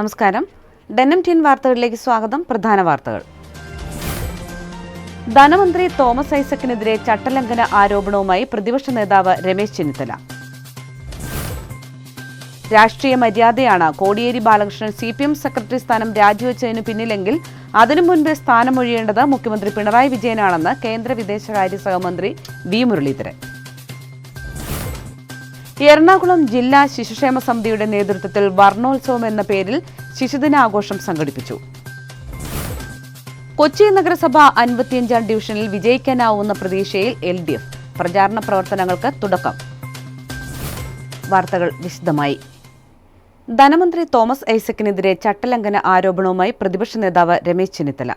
നമസ്കാരം. ഡെനം ടിൻ വാർത്തകളിലേക്ക് സ്വാഗതം. പ്രധാന വാർത്തകൾ. ധനമന്ത്രി തോമസ് ഐസക്കിനെതിരെ ചട്ടലംഘന ആരോപണവുമായി പ്രതിപക്ഷ നേതാവ് രമേശ് ചെന്നിത്തല. രാഷ്ട്രീയ മര്യാദയാണ് കോടിയേരി ബാലകൃഷ്ണൻ CPM സെക്രട്ടറി സ്ഥാനം രാജിവെച്ചതിനു പിന്നിലെങ്കിൽ അതിനു മുൻപേ സ്ഥാനമൊഴിയേണ്ടത് മുഖ്യമന്ത്രി പിണറായി വിജയനാണെന്ന് കേന്ദ്ര വിദേശകാര്യ സഹമന്ത്രി വി മുരളീധരൻ. എറണാകുളം ജില്ലാ ശിശുക്ഷേമ സമിതിയുടെ നേതൃത്വത്തിൽ വർണ്ണോത്സവം എന്ന പേരിൽ ശിശുദിനാഘോഷം സംഘടിപ്പിച്ചു. കൊച്ചി നഗരസഭ 55-ാം ഡിവിഷനിൽ വിജയിക്കാനാവുന്ന പ്രതീക്ഷയിൽ LDF. പ്രചാരണ പ്രവർത്തനങ്ങൾക്ക് തുടക്കം. വാർത്തകൾ വിശദമായി. ധനമന്ത്രി തോമസ് ഐസക്കിനെതിരെ ചട്ടലംഘന ആരോപണവുമായി പ്രതിപക്ഷ നേതാവ് രമേശ് ചെന്നിത്തല.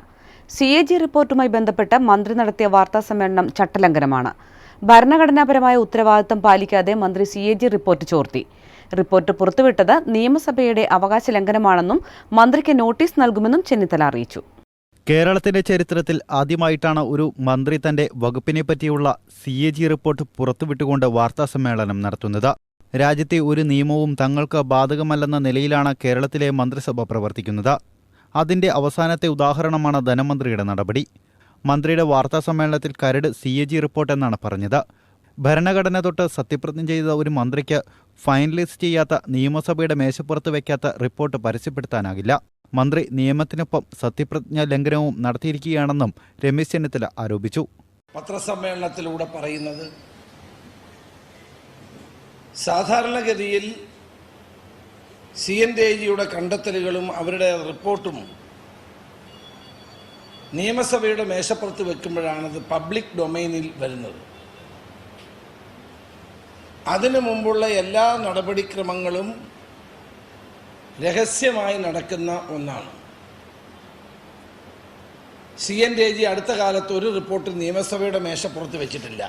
CAG റിപ്പോർട്ടുമായി ബന്ധപ്പെട്ട് മന്ത്രി നടത്തിയ വാർത്താസമ്മേളനം ചട്ടലംഘനമാണ്. ഭരണഘടനാപരമായ ഉത്തരവാദിത്തം പാലിക്കാതെ മന്ത്രി CAG റിപ്പോർട്ട് ചോർത്തി. റിപ്പോർട്ട് പുറത്തുവിട്ടത് നിയമസഭയുടെ അവകാശ ലംഘനമാണെന്നും മന്ത്രിക്ക് നോട്ടീസ് നൽകുമെന്നും ചെന്നിത്തല അറിയിച്ചു. കേരളത്തിന്റെ ചരിത്രത്തിൽ ആദ്യമായിട്ടാണ് ഒരു മന്ത്രി തന്റെ വകുപ്പിനെപ്പറ്റിയുള്ള CAG റിപ്പോർട്ട് പുറത്തുവിട്ടുകൊണ്ട് വാർത്താസമ്മേളനം നടത്തുന്നത്. രാജ്യത്തെ ഒരു നിയമവും തങ്ങൾക്ക് ബാധകമല്ലെന്ന നിലയിലാണ് കേരളത്തിലെ മന്ത്രിസഭ പ്രവർത്തിക്കുന്നത്. അതിന്റെ അവസാനത്തെ ഉദാഹരണമാണ് ധനമന്ത്രിയുടെ നടപടി. മന്ത്രിയുടെ വാർത്താസമ്മേളനത്തിൽ കരട് CAG റിപ്പോർട്ട് എന്നാണ് പറഞ്ഞത്. ഭരണഘടന തൊട്ട് സത്യപ്രതിജ്ഞ ചെയ്ത ഒരു മന്ത്രിക്ക് ഫൈനലൈസ് ചെയ്യാത്ത, നിയമസഭയുടെ മേശപ്പുറത്ത് വയ്ക്കാത്ത റിപ്പോർട്ട് പരസ്യപ്പെടുത്താനാകില്ല. മന്ത്രി നിയമത്തിനൊപ്പം സത്യപ്രതിജ്ഞ ലംഘനവും നടത്തിയിരിക്കുകയാണെന്നും രമേശ് ചെന്നിത്തല ആരോപിച്ചു. പത്രസമ്മേളനത്തിലൂടെ പറയുന്നത് സാധാരണഗതിയിൽ CNDAGയുടെ കണ്ടെത്തലുകളും അവരുടെ റിപ്പോർട്ടും നിയമസഭയുടെ മേശപ്പുറത്ത് വെക്കുമ്പോഴാണത് പബ്ലിക് ഡൊമൈനിൽ വരുന്നത്. അതിനു മുമ്പുള്ള എല്ലാ നടപടിക്രമങ്ങളും രഹസ്യമായി നടക്കുന്ന ഒന്നാണ്. CNDAG അടുത്ത കാലത്ത് ഒരു റിപ്പോർട്ട് നിയമസഭയുടെ മേശപ്പുറത്ത് വെച്ചിട്ടില്ല.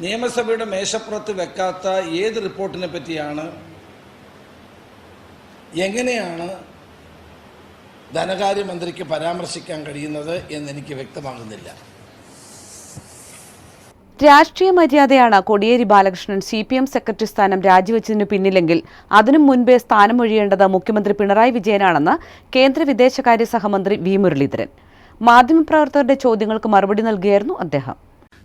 നിയമസഭയുടെ മേശപ്പുറത്ത് വെക്കാത്ത ഏത് റിപ്പോർട്ടിനെ പറ്റിയാണ്, എങ്ങനെയാണ് ധനകാര്യമന്ത്രിക്ക് പരാമർശിക്കാൻ കഴിയുന്നത് എന്നെനിക്ക് വ്യക്തമാകുന്നില്ല. രാഷ്ട്രീയ മര്യാദയാണ് കോടിയേരി ബാലകൃഷ്ണൻ CPM സെക്രട്ടറി സ്ഥാനം രാജിവെച്ചതിനു പിന്നിലെങ്കിൽ അതിനു മുൻപേ സ്ഥാനമൊഴിയേണ്ടത് മുഖ്യമന്ത്രി പിണറായി വിജയനാണെന്ന് കേന്ദ്ര വിദേശകാര്യ സഹമന്ത്രി വി മുരളീധരൻ. മാധ്യമപ്രവർത്തകരുടെ ചോദ്യങ്ങൾക്ക് മറുപടി നൽകുകയായിരുന്നു അദ്ദേഹം.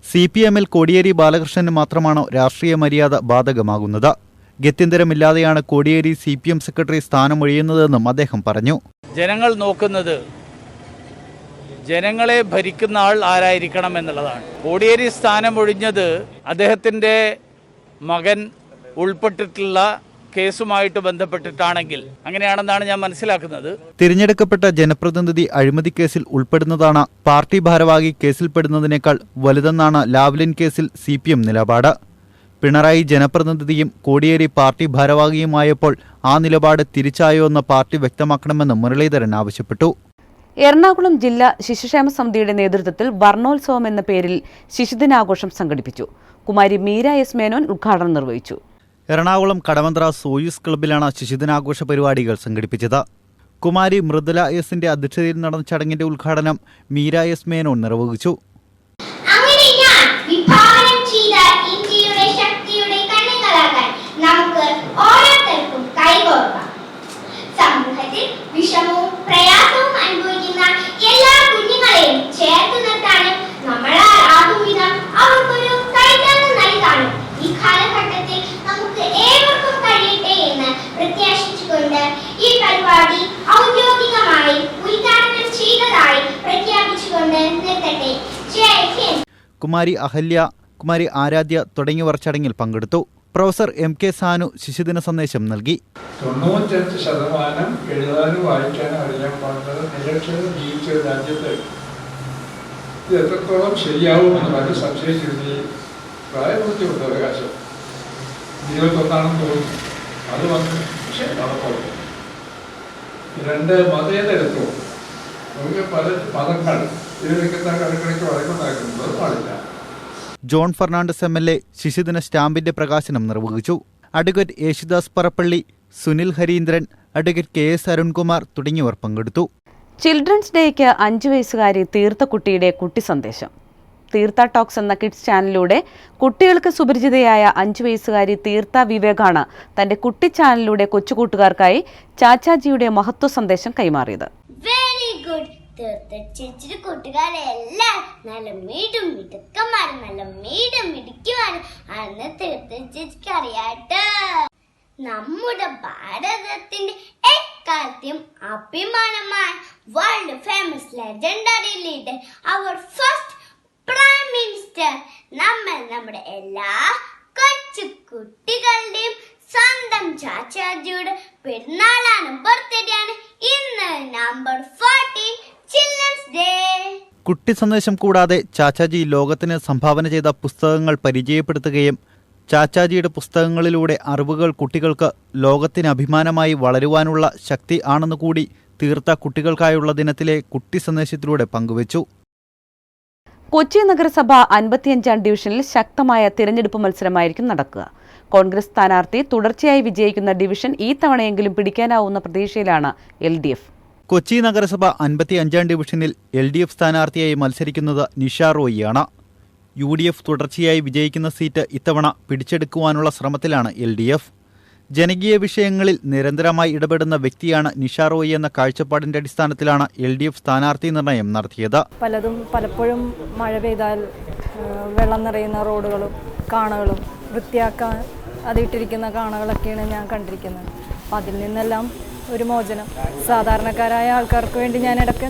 CPMൽ കോടിയേരി ബാലകൃഷ്ണന് മാത്രമാണോ രാഷ്ട്രീയ മര്യാദ ബാധകമാകുന്നത്? ഗത്യന്തരമില്ലാതെയാണ് കോടിയേരി CPM സെക്രട്ടറി സ്ഥാനമൊഴിയുന്നതെന്നും അദ്ദേഹം പറഞ്ഞു. ജനങ്ങൾ നോക്കുന്നത് ജനങ്ങളെ ഭരിക്കുന്ന ആൾ ആരായിരിക്കണം എന്നുള്ളതാണ്. കോടിയേരി സ്ഥാനമൊഴിഞ്ഞത് അദ്ദേഹത്തിൻ്റെ മകൻ ഉൾപ്പെട്ടിട്ടുള്ള കേസുമായിട്ട് ബന്ധപ്പെട്ടിട്ടാണെങ്കിൽ അങ്ങനെയാണെന്നാണ് ഞാൻ മനസ്സിലാക്കുന്നത്. തിരഞ്ഞെടുക്കപ്പെട്ട ജനപ്രതിനിധി അഴിമതി കേസിൽ ഉൾപ്പെടുന്നതാണ് പാർട്ടി ഭാരവാഹി കേസിൽപ്പെടുന്നതിനേക്കാൾ വലുതെന്നാണ് ലാവ്ലിൻ കേസിൽ CPM നിലപാട്. പിണറായി ജനപ്രതിനിധിയും കോടിയേരി പാർട്ടി ഭാരവാഹിയുമായപ്പോൾ ആ നിലപാട് തിരിച്ചായോ എന്ന് പാർട്ടി വ്യക്തമാക്കണമെന്ന് മുരളീധരൻ ആവശ്യപ്പെട്ടു. എറണാകുളം ജില്ലാ ശിശുക്ഷേമ സമിതിയുടെ നേതൃത്വത്തിൽ വർണ്ണോത്സവം എന്ന പേരിൽ ശിശുദിനാഘോഷം സംഘടിപ്പിച്ചു. കുമാരി മീര എസ് മേനോൻ ഉദ്ഘാടനം നിർവഹിച്ചു. എറണാകുളം കടവന്ത്ര സോയൂസ് ക്ലബ്ബിലാണ് ശിശുദിനാഘോഷ പരിപാടികൾ സംഘടിപ്പിച്ചത്. കുമാരി മൃദുല എസിന്റെ അധ്യക്ഷതയിൽ നടന്ന ചടങ്ങിന്റെ ഉദ്ഘാടനം മീര എസ് മേനോൻ നിർവഹിച്ചു. വിഷമവും പ്രയാസവും അനുഭവിക്കുന്ന എല്ലാ കുഞ്ഞുങ്ങളെയും ചേർത്ത് നിർത്താനും നമ്മളാകും വിധം അവർക്കൊരു കൈത്താങ്ങ് നൽകാനും ഈ കാലഘട്ടത്തിൽ നമുക്ക് ഏവർക്കും കഴിയട്ടെ എന്ന് പ്രത്യാശിച്ചുകൊണ്ട് ഈ പരിപാടി ഔദ്യോഗികമായി ഉദ്ഘാടനം ചെയ്തതായി പ്രഖ്യാപിച്ചുകൊണ്ട് നിർത്തട്ടെ. ജയ് ഹിന്ദ്. കുമാരി അഹല്യ, കുമാരി ആരാധ്യ തുടങ്ങിയവർ ചടങ്ങിൽ പങ്കെടുത്തു. പ്രൊഫസർ MK സാനു ശിശുദിന സന്ദേശം നൽകി. 95% എഴുതാനും വായിക്കാനും അറിയാൻ പാടുന്നത് നിരക്ഷരം ജീവിച്ച ഒരു രാജ്യത്ത് ഇത് എത്രത്തോളം ശരിയാവുമെന്ന് വളരെ സംശയിച്ചിരുന്ന പ്രായപൂർത്തിയുള്ള അവകാശം 21 തോന്നുന്നു. അത് വന്ന് പക്ഷേ നടക്കുള്ളൂ. 2 മതേതരത്വം നമുക്ക് പല മതങ്ങൾ ഇതിനൊക്കെ ഇടയ്ക്കിടയ്ക്ക് വഴക്കുണ്ടാക്കുന്നത് പാടില്ല. ജോൺ ഫെർണാണ്ടസ് MLA ശിശുദിന സ്റ്റാമ്പിന്റെ പ്രകാശനം നിർവഹിച്ചു. Advocate Yesudas Parappally, Sunil Harindran, advocate KS Arunkumar തുടങ്ങിയവർ പങ്കെടുത്തു. ചിൽഡ്രൻസ് ഡേക്ക് 5 വയസ്സുകാരി തീർത്ത കുട്ടിയുടെ കുട്ടി സന്ദേശം. തീർത്ഥ ടോക്സ് എന്ന കിഡ്സ് ചാനലിലൂടെ കുട്ടികൾക്ക് സുപരിചിതയായ 5 വയസ്സുകാരി തീർത്ഥ വിവേകാണ് തന്റെ കുട്ടി ചാനലിലൂടെ കൊച്ചുകൂട്ടുകാർക്കായി ചാച്ചാജിയുടെ മഹത്വ സന്ദേശം കൈമാറിയത്. Very good. തീർത്ഥ ചേച്ചിയുടെ കൂട്ടുകാരെല്ലാം നല്ല മിടുക്കന്മാരും നല്ല മിടുക്കിമാരും അന്ന് തീർത്ഥ ചേച്ചിക്ക് അറിയാട്ടോ. നമ്മുടെ ഭാരതത്തിന്റെ എക്കാലത്തെയും അഭിമാനമായ വേൾഡ് ഫേമസ് ലെജൻഡറി ലീഡർ അവർ ഫസ്റ്റ് പ്രൈം മിനിസ്റ്റർ നമ്മുടെ എല്ലാ കൊച്ചു കുട്ടികളുടെയും സ്വന്തം ചാച്ചാജിയുടെ പെരുന്നാളാണ്, ബർത്ത്ഡേ ആണ് ഇന്ന്. Number 14 children's day. കുട്ടി സന്ദേശം കൂടാതെ ചാച്ചാജി ലോകത്തിന് സംഭാവന ചെയ്ത പുസ്തകങ്ങൾ പരിചയപ്പെടുത്തുകയും ചാച്ചാജിയുടെ പുസ്തകങ്ങളിലൂടെ അറിവുകൾ കുട്ടികൾക്ക് ലോകത്തിന് അഭിമാനമായി വളരുവാനുള്ള ശക്തി ആണെന്ന് കൂടി തീർത്ത കുട്ടികൾക്കായുള്ള ദിനത്തിലെ കുട്ടി സന്ദേശത്തിലൂടെ പങ്കുവച്ചു. കൊച്ചി നഗരസഭ 55-ാം ഡിവിഷനിൽ ശക്തമായ തിരഞ്ഞെടുപ്പ് മത്സരമായിരിക്കും നടക്കുക. കോൺഗ്രസ് സ്ഥാനാർത്ഥി തുടർച്ചയായി വിജയിക്കുന്ന ഡിവിഷൻ ഈ തവണയെങ്കിലും പിടിക്കാനാവുന്ന പ്രതീക്ഷയിലാണ് LDF. കൊച്ചി നഗരസഭ 55-ാം ഡിവിഷനിൽ LDF സ്ഥാനാർത്ഥിയായി മത്സരിക്കുന്നത് നിഷ റോയിയാണ്. UDF തുടർച്ചയായി വിജയിക്കുന്ന സീറ്റ് ഇത്തവണ പിടിച്ചെടുക്കുവാനുള്ള ശ്രമത്തിലാണ് LDF. ജനകീയ വിഷയങ്ങളിൽ നിരന്തരമായി ഇടപെടുന്ന വ്യക്തിയാണ് നിഷ റോയി എന്ന കാഴ്ചപ്പാടിന്റെ അടിസ്ഥാനത്തിലാണ് LDF സ്ഥാനാർത്ഥി നിർണയം നടത്തിയത്. പലപ്പോഴും മഴ പെയ്താൽ വെള്ളം നിറയുന്ന റോഡുകളും കാണകളും വൃത്തിയാക്കാൻ അതിട്ടിരിക്കുന്ന കാണകളൊക്കെയാണ് ഞാൻ കണ്ടിരിക്കുന്നത്. അപ്പം അതിൽ നിന്നെല്ലാം ഒരു മോചനം സാധാരണക്കാരായ ആൾക്കാർക്ക് വേണ്ടി ഞാൻ ഇടയ്ക്ക്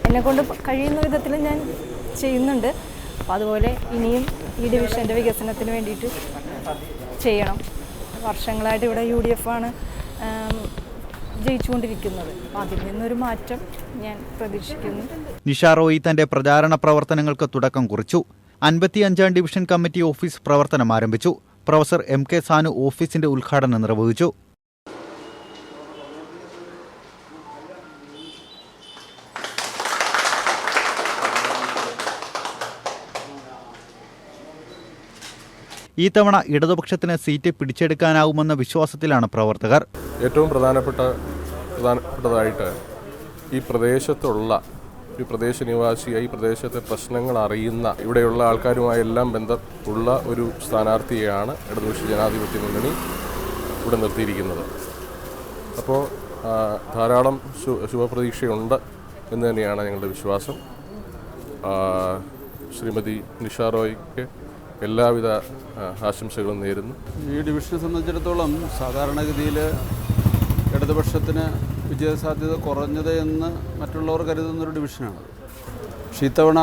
എന്നെക്കൊണ്ട് കഴിയുന്ന വിധത്തിൽ ഞാൻ ചെയ്യുന്നുണ്ട്. അപ്പം അതുപോലെ ഇനിയും ഈ ഡിവിഷൻ്റെ വികസനത്തിന് വേണ്ടിയിട്ട് ചെയ്യണം. വർഷങ്ങളായിട്ട് ഇവിടെ UDF ആണ് ജയിച്ചുകൊണ്ടിരിക്കുന്നത്. അപ്പം അതിൽ നിന്നൊരു മാറ്റം ഞാൻ പ്രതീക്ഷിക്കുന്നു. നിഷ റോയി തന്റെ പ്രചാരണ പ്രവർത്തനങ്ങൾക്ക് തുടക്കം കുറിച്ചു. 55-ാം ഡിവിഷൻ കമ്മിറ്റി ഓഫീസ് പ്രവർത്തനം ആരംഭിച്ചു. പ്രൊഫസർ MK സാനു ഓഫീസിന്റെ ഉദ്ഘാടനം നിർവഹിച്ചു. ഈ തവണ ഇടതുപക്ഷത്തിന് സീറ്റ് പിടിച്ചെടുക്കാനാവുമെന്ന വിശ്വാസത്തിലാണ് പ്രവർത്തകർ. ഏറ്റവും പ്രധാനപ്പെട്ടതായിട്ട് ഈ പ്രദേശത്തുള്ള ഒരു പ്രദേശ നിവാസിയായി ഈ പ്രദേശത്തെ പ്രശ്നങ്ങൾ അറിയുന്ന ഇവിടെയുള്ള ആൾക്കാരുമായെല്ലാം ബന്ധമുള്ള ഒരു സ്ഥാനാർത്ഥിയെയാണ് ഇടതുപക്ഷ ജനാധിപത്യ മുന്നണി ഇവിടെ നിർത്തിയിരിക്കുന്നത്. അപ്പോൾ ധാരാളം ശുഭപ്രതീക്ഷയുണ്ട് എന്ന് തന്നെയാണ് ഞങ്ങളുടെ വിശ്വാസം. ശ്രീമതി നിഷ റോയിക്ക് എല്ലാവിധ ആശംസകളും നേരുന്നു. ഈ ഡിവിഷനെ സംബന്ധിച്ചിടത്തോളം സാധാരണഗതിയിൽ ഇടതുപക്ഷത്തിന് വിജയസാധ്യത കുറഞ്ഞത് എന്ന് മറ്റുള്ളവർ കരുതുന്നൊരു ഡിവിഷനാണ്. പക്ഷേ ഇത്തവണ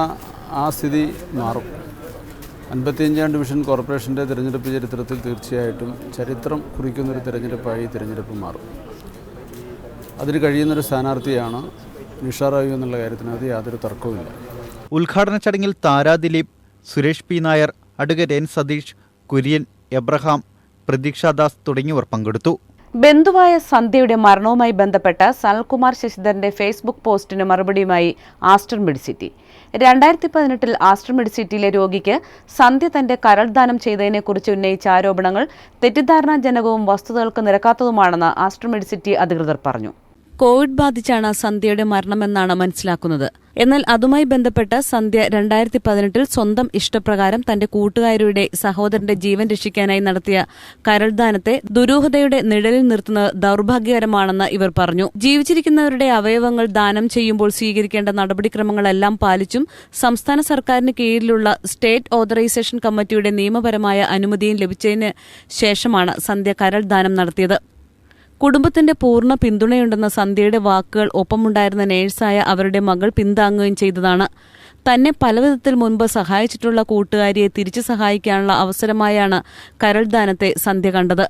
ആ സ്ഥിതി മാറും. 55-ാം ഡിവിഷൻ കോർപ്പറേഷൻ്റെ തിരഞ്ഞെടുപ്പ് ചരിത്രത്തിൽ തീർച്ചയായിട്ടും ചരിത്രം കുറിക്കുന്നൊരു തിരഞ്ഞെടുപ്പായി തിരഞ്ഞെടുപ്പ് മാറും. അതിന് കഴിയുന്നൊരു സ്ഥാനാർത്ഥിയാണ് നിഷ റോയി എന്നുള്ള കാര്യത്തിനകത്ത് യാതൊരു തർക്കവുമില്ല. ഉദ്ഘാടന ചടങ്ങിൽ Thara Dileep, Suresh P. Nair, advocate N. Satheesh, Kurian, Abraham, Pratheeksha Das തുടങ്ങിയവർ പങ്കെടുത്തു. ബന്ധുവായ സന്ധ്യയുടെ മരണവുമായി ബന്ധപ്പെട്ട് സനൽകുമാർ ശശിധരന്റെ ഫേസ്ബുക്ക് പോസ്റ്റിന് മറുപടിയുമായി ആസ്റ്റർ മെഡിസിറ്റി. 2018-ൽ ആസ്റ്റർ മെഡിസിറ്റിയിലെ രോഗിക്ക് സന്ധ്യ തന്റെ കരൾ ദാനം ചെയ്തതിനെക്കുറിച്ച് ഉന്നയിച്ച ആരോപണങ്ങൾ തെറ്റിദ്ധാരണാജനകവും വസ്തുതകൾക്ക് നിരക്കാത്തതുമാണെന്ന് ആസ്റ്റർ മെഡിസിറ്റി അധികൃതർ പറഞ്ഞു. കോവിഡ് ബാധിച്ചാണ് സന്ധ്യയുടെ മരണമെന്നാണ് മനസ്സിലാക്കുന്നത്. എന്നാൽ അതുമായി ബന്ധപ്പെട്ട് സന്ധ്യ 2018-ൽ സ്വന്തം ഇഷ്ടപ്രകാരം തന്റെ കൂട്ടുകാരിയുടെ സഹോദരന്റെ ജീവൻ രക്ഷിക്കാനായി നടത്തിയ കരൾദാനത്തെ ദുരൂഹതയുടെ നിഴലിൽ നിർത്തുന്നത് ദൌർഭാഗ്യകരമാണെന്ന് ഇവർ പറഞ്ഞു. ജീവിച്ചിരിക്കുന്നവരുടെ അവയവങ്ങൾ ദാനം ചെയ്യുമ്പോൾ സ്വീകരിക്കേണ്ട നടപടിക്രമങ്ങളെല്ലാം പാലിച്ചും സംസ്ഥാന സർക്കാരിന് കീഴിലുള്ള സ്റ്റേറ്റ് ഓതറൈസേഷൻ കമ്മിറ്റിയുടെ നിയമപരമായ അനുമതിയും ലഭിച്ചതിന് ശേഷമാണ് സന്ധ്യ കരൾദാനം നടത്തിയത്. കുടുംബത്തിന്റെ പൂർണ്ണ പിന്തുണയുണ്ടെന്ന സന്ധ്യയുടെ വാക്കുകൾ ഒപ്പമുണ്ടായിരുന്ന നേഴ്സായ അവരുടെ മകൾ പിന്താങ്ങുകയും ചെയ്തതാണ്. തന്നെ പലവിധത്തിൽ മുൻപ് സഹായിച്ചിട്ടുള്ള കൂട്ടുകാരിയെ തിരിച്ചു സഹായിക്കാനുള്ള അവസരമായാണ് കരൾദാനത്തെ സന്ധ്യ കണ്ടത്.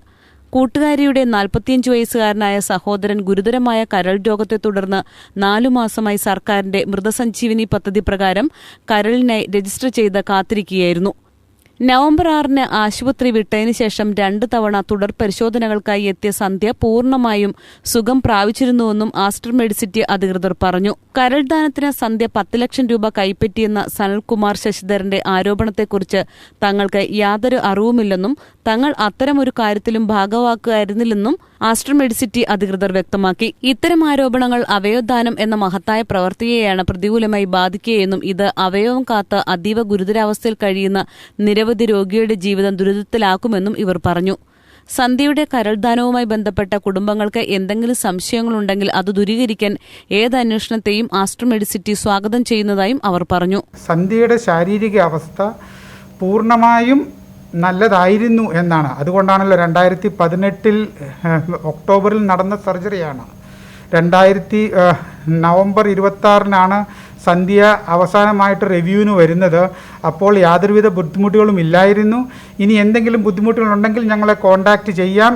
കൂട്ടുകാരിയുടെ 45 വയസ്സുകാരനായ സഹോദരൻ ഗുരുതരമായ കരൾ രോഗത്തെ തുടർന്ന് 4 മാസമായി സർക്കാരിന്റെ മൃതസഞ്ജീവനി പദ്ധതി പ്രകാരം കരളിനായി രജിസ്റ്റർ ചെയ്ത് കാത്തിരിക്കുകയായിരുന്നു. നവംബർ 6-ന് ആശുപത്രി വിട്ടതിനു ശേഷം 2 തവണ തുടർ പരിശോധനകൾക്കായി എത്തിയ സന്ധ്യ പൂർണ്ണമായും സുഖം പ്രാപിച്ചിരുന്നുവെന്നും ആസ്റ്റർ മെഡിസിറ്റി അധികൃതർ പറഞ്ഞു. കരൾദാനത്തിന് സന്ധ്യ 10 ലക്ഷം രൂപ കൈപ്പറ്റിയെന്ന സനൽകുമാർ ശശിധരന്റെ ആരോപണത്തെക്കുറിച്ച് തങ്ങൾക്ക് യാതൊരു അറിവുമില്ലെന്നും തങ്ങൾ അത്തരമൊരു കാര്യത്തിലും ഭാഗവാക്കായിരുന്നില്ലെന്നും ആസ്റ്റർ മെഡിസിറ്റി അധികൃതർ വ്യക്തമാക്കി. ഇത്തരം ആരോപണങ്ങൾ അവയവദാനം എന്ന മഹത്തായ പ്രവൃത്തിയെയാണ് പ്രതികൂലമായി ബാധിക്കുകയെന്നും ഇത് അവയവം കാത്ത് അതീവ ഗുരുതരാവസ്ഥയിൽ കഴിയുന്ന നിരവധി രോഗിയുടെ ജീവിതം ദുരിതത്തിലാക്കുമെന്നും ഇവർ പറഞ്ഞു. സന്ധ്യയുടെ കരൾദാനവുമായി ബന്ധപ്പെട്ട കുടുംബങ്ങൾക്ക് എന്തെങ്കിലും സംശയങ്ങളുണ്ടെങ്കിൽ അത് ദൂരീകരിക്കാൻ ഏത് അന്വേഷണത്തെയും ആസ്റ്റർ മെഡിസിറ്റി സ്വാഗതം ചെയ്യുന്നതായും അവർ പറഞ്ഞു. സന്ധ്യയുടെ ശാരീരിക അവസ്ഥ പൂർണ്ണമായും നല്ലതായിരുന്നു എന്നാണ്. അതുകൊണ്ടാണല്ലോ 2018 ഒക്ടോബറിൽ നടന്ന സർജറിയാണ്. നവംബർ 26-നാണ് സന്ധ്യ അവസാനമായിട്ട് റിവ്യൂവിന് വരുന്നത്. അപ്പോൾ യാതൊരുവിധ ബുദ്ധിമുട്ടുകളും ഇല്ലായിരുന്നു. ഇനി എന്തെങ്കിലും ബുദ്ധിമുട്ടുകളുണ്ടെങ്കിൽ ഞങ്ങളെ കോൺടാക്റ്റ് ചെയ്യാം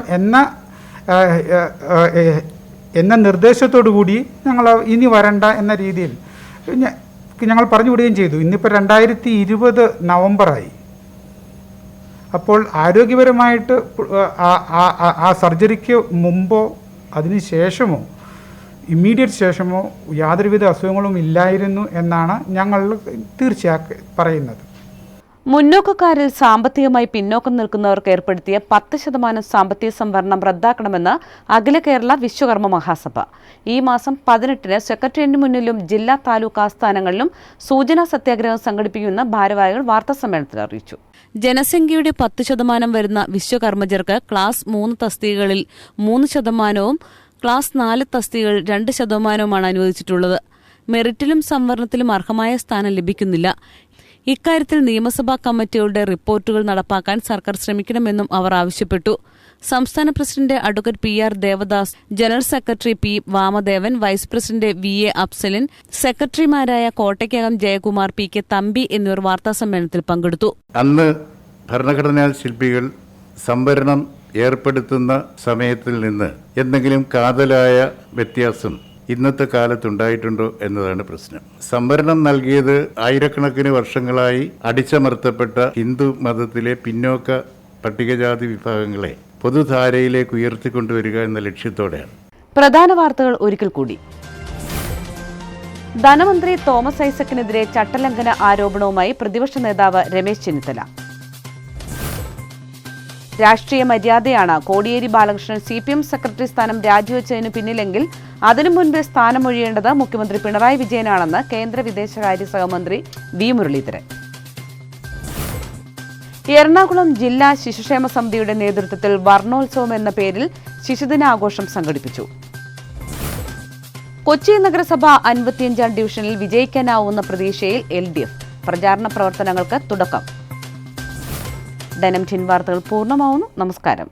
എന്ന നിർദ്ദേശത്തോടു കൂടി ഞങ്ങൾ ഇനി വരണ്ട എന്ന രീതിയിൽ ഞങ്ങൾ പറഞ്ഞു വിടുകയും ചെയ്തു. ഇന്നിപ്പോൾ 2020 നവംബറായി. അപ്പോൾ ആരോഗ്യപരമായിട്ട് ആ സർജറിക്ക് മുമ്പോ അതിന് ശേഷമോ ഇമ്മീഡിയറ്റ് ശേഷമോ യാതൊരുവിധ അസുഖങ്ങളും ഇല്ലായിരുന്നു എന്നാണ് ഞങ്ങൾ തീർച്ചയായും പറയുന്നത്. മുന്നോക്കക്കാരിൽ സാമ്പത്തികമായി പിന്നോക്കം നിൽക്കുന്നവർക്ക് ഏർപ്പെടുത്തിയ 10% സാമ്പത്തിക സംവരണം റദ്ദാക്കണമെന്ന് അഖില കേരള വിശ്വകർമ്മ മഹാസഭ ഈ മാസം 18-ന് സെക്രട്ടേറിയറ്റിന് മുന്നിലും ജില്ലാ താലൂക്ക് ആസ്ഥാനങ്ങളിലും സൂചനാ സത്യാഗ്രഹം സംഘടിപ്പിക്കുമെന്ന് ഭാരവാഹികൾ വാർത്താസമ്മേളനത്തിൽ അറിയിച്ചു. ജനസംഖ്യയുടെ 10% വരുന്ന വിശ്വകർമ്മജർക്ക് ക്ലാസ് 3 തസ്തികകളിൽ 3%, ക്ലാസ് 4 തസ്തികകളിൽ 2%മാണ് അനുവദിച്ചിട്ടുള്ളത്. മെറിറ്റിലും സംവരണത്തിലും അർഹമായ സ്ഥാനം ലഭിക്കുന്നില്ല. ഇക്കാര്യത്തിൽ നിയമസഭാ കമ്മിറ്റികളുടെ റിപ്പോർട്ടുകൾ നടപ്പാക്കാൻ സർക്കാർ ശ്രമിക്കണമെന്നും അവർ ആവശ്യപ്പെട്ടു. സംസ്ഥാന president advocate PR Devadas, general secretary P Vamadevan, vice president VA Afsalin, സെക്രട്ടറിമാരായ കോട്ടയ്ക്കകം ജയകുമാർ, PK തമ്പി എന്നിവർ വാർത്താസമ്മേളനത്തിൽ പങ്കെടുത്തു. അന്ന് ഭരണഘടനാ ശില്പികൾ സംവരണം ഏർപ്പെടുത്തുന്ന സമയത്തിൽ നിന്ന് എന്തെങ്കിലും കാതലായ വ്യത്യാസം ഇന്നത്തെ കാലത്തുണ്ടായിട്ടുണ്ടോ എന്നതാണ് പ്രശ്നം. സംവരണം നൽകിയത് ആയിരക്കണക്കിന് വർഷങ്ങളായി അടിച്ചമർത്തപ്പെട്ട ഹിന്ദു മതത്തിലെ പിന്നോക്ക പട്ടികജാതി വിഭാഗങ്ങളെ പൊതുധാരയിലേക്ക് ഉയർത്തിക്കൊണ്ടുവരിക എന്ന ലക്ഷ്യത്തോടെയാണ്. പ്രധാന വാർത്തകൾ ഒരിക്കൽ കൂടി. ധനമന്ത്രി തോമസ് ഐസക്കിനെതിരെ ചട്ടലംഘന ആരോപണവുമായി പ്രതിപക്ഷ നേതാവ് രമേശ് ചെന്നിത്തല. രാഷ്ട്രീയ മര്യാദയാണ് കോടിയേരി ബാലകൃഷ്ണൻ CPM സെക്രട്ടറി സ്ഥാനം രാജിവെച്ചതിന് പിന്നിലെങ്കിൽ അതിനു മുൻപേ സ്ഥാനമൊഴിയേണ്ടത് മുഖ്യമന്ത്രി പിണറായി വിജയനാണെന്ന് കേന്ദ്ര വിദേശകാര്യ സഹമന്ത്രി V മുരളീധരൻ. എറണാകുളം ജില്ലാ ശിശുക്ഷേമ സമിതിയുടെ നേതൃത്വത്തിൽ വർണ്ണോത്സവം എന്ന പേരിൽ ശിശുദിനാഘോഷം സംഘടിപ്പിച്ചു. കൊച്ചി നഗരസഭ 55-ാം ഡിവിഷനിൽ വിജയിക്കാനാവുന്ന പ്രതീക്ഷയിൽ LDF. പ്രചാരണ പ്രവർത്തനങ്ങൾക്ക് തുടക്കം. ഡൈനം 10 വാർത്തകൾ പൂർണ്ണമാവുന്നു. നമസ്കാരം.